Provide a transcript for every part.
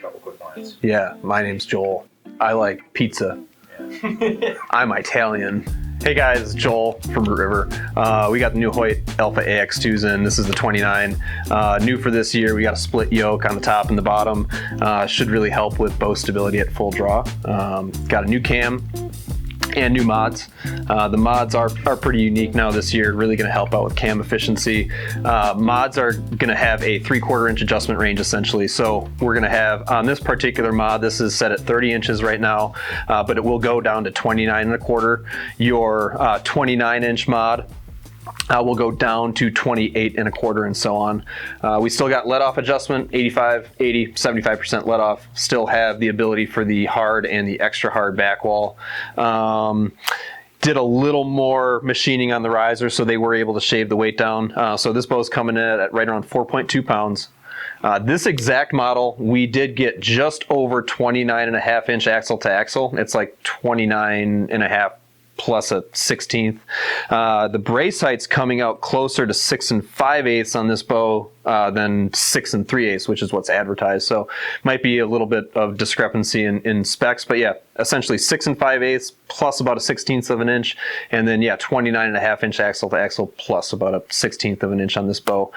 couple quick lines. Yeah, my name's Joel. I like pizza. Yeah. I'm Italian. Hey guys, it's Joel from Root River. We got the new Hoyt Alpha AX-2s in. This is the 29. New for this year, we got a split yoke on the top and the bottom. Should really help with bow stability at full draw. Got a new cam and new mods. The mods are pretty unique now this year, really gonna help out with cam efficiency. Mods are gonna have a 3/4 inch adjustment range essentially. So we're gonna have, on this particular mod, this is set at 30 inches right now, but it will go down to 29 1/4. Your 29 inch mod will go down to 28 1/4 and so on. We still got let off adjustment, 85, 80, 75% let off. Still have the ability for the hard and the extra hard back wall. Did a little more machining on the riser so they were able to shave the weight down. So this bow is coming in at right around 4.2 pounds. This exact model, we did get just over 29.5 inch axle to axle. It's like 29.5 plus a 1/16. The brace height's coming out closer to 6 5/8 on this bow than 6 3/8, which is what's advertised. So might be a little bit of discrepancy in specs, but yeah, essentially 6 5/8 plus about a 1/16 of an inch, and then yeah, 29.5 inch axle to axle plus about a 1/16 of an inch on this bow.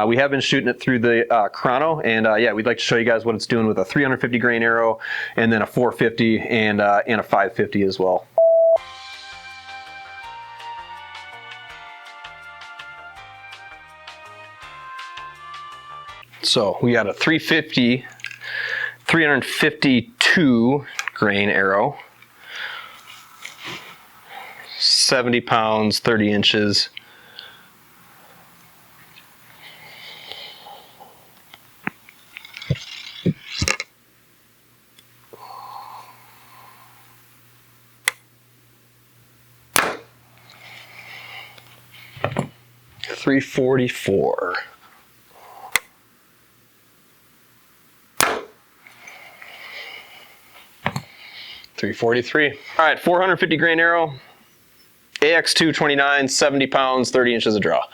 We have been shooting it through the chrono, and yeah, we'd like to show you guys what it's doing with a 350 grain arrow, and then a 450 and a 550 as well. So we got a 352 grain arrow, 70 pounds, 30 inches. .344. 343. All right, 450 grain arrow, AX-2 29, 70 pounds, 30 inches of draw.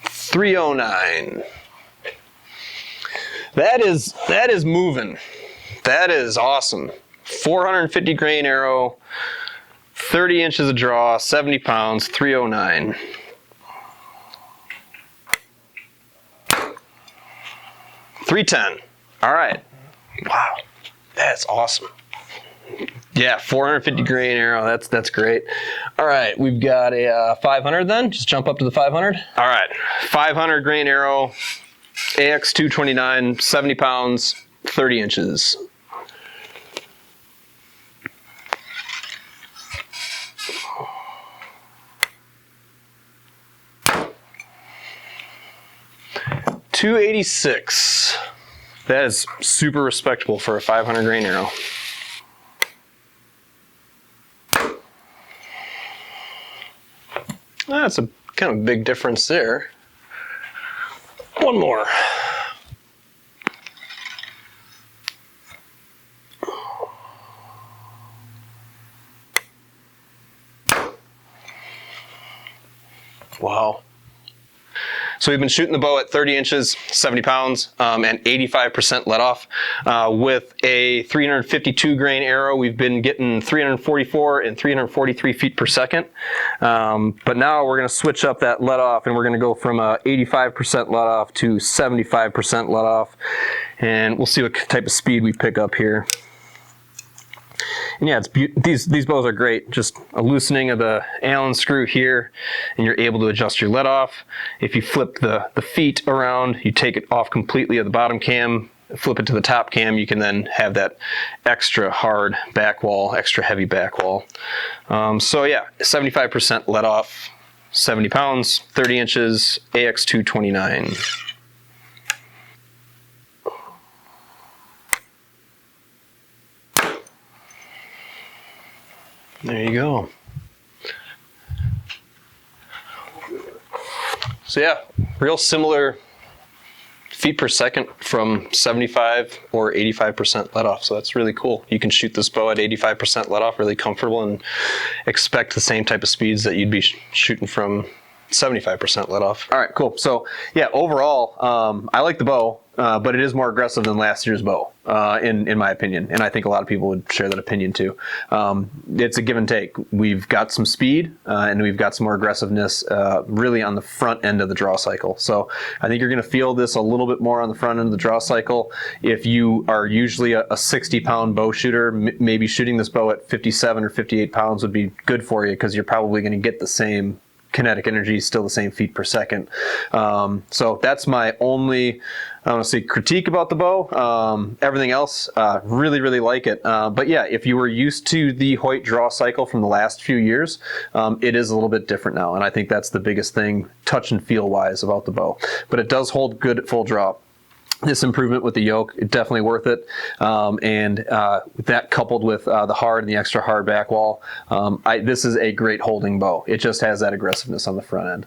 .309. That is moving. That is awesome. 450 grain arrow, 30 inches of draw, 70 pounds, 309. .310. All right. Wow, that's awesome. Yeah, 450 grain arrow. That's great. All right, we've got a 500 then. Just jump up to the 500. All right, 500 grain arrow, AX-2 29, 70 pounds, 30 inches. .286. That is super respectable for a 500 grain arrow. That's a kind of big difference there. One more. Wow. So we've been shooting the bow at 30 inches, 70 pounds, and 85% let off. With a 352 grain arrow, we've been getting 344 and 343 feet per second. But now we're gonna switch up that let off, and we're gonna go from 85% let off to 75% let off. And we'll see what type of speed we pick up here. And yeah, these bows are great. Just a loosening of the Allen screw here, and you're able to adjust your let off. If you flip the feet around, you take it off completely of the bottom cam, flip it to the top cam, you can then have that extra hard back wall, extra heavy back wall. So yeah, 75% let off, 70 pounds, 30 inches, AX-2 29. There you go. So yeah, real similar feet per second from 75 or 85% let off. So that's really cool. You can shoot this bow at 85% let off really comfortable and expect the same type of speeds that you'd be shooting from 75% let off. All right, cool. So yeah, overall, I like the bow, but it is more aggressive than last year's bow, in my opinion. And I think a lot of people would share that opinion too. It's a give and take. We've got some speed, and we've got some more aggressiveness, really on the front end of the draw cycle. So I think you're going to feel this a little bit more on the front end of the draw cycle. If you are usually a 60-pound bow shooter, maybe shooting this bow at 57 or 58 pounds would be good for you, because you're probably going to get the same kinetic energy, still the same feet per second. So that's my only, I don't want to say critique about the bow. Everything else, really, really like it. But yeah, if you were used to the Hoyt draw cycle from the last few years, it is a little bit different now. And I think that's the biggest thing, touch and feel wise, about the bow. But it does hold good at full draw. This improvement with the yoke, definitely worth it. And that coupled with the hard and the extra hard back wall, this is a great holding bow. It just has that aggressiveness on the front end.